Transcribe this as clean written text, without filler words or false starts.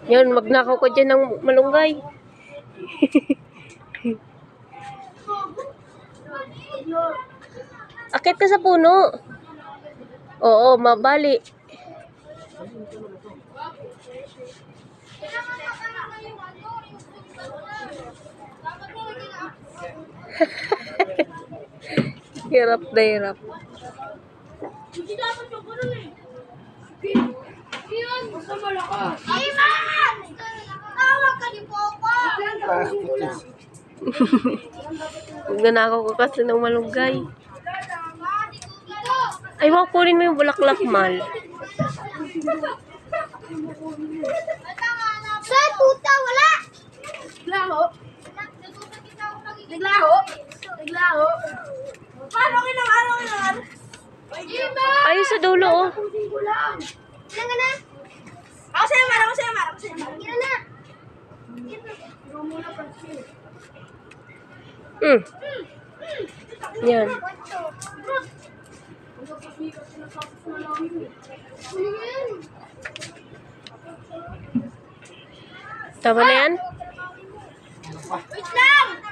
Yun, magnakaw ko dyan ng malunggay. Akit ka sa puno. Oo, mabali. Hirap na hirap. Magnanakaw ko kasi ng malunggay. Ay, wow, kunin mo yung bulaklak, Mal. Saan puta? Wala! Naglaho? Naglaho? Naglaho? Paano kinang? Ay, sa dulo, oh. Ilan ka na? Ako sa'yo, Mar. Ako sa'yo, Mar. Ilan na? Yan. Tama na yan? Wait lang!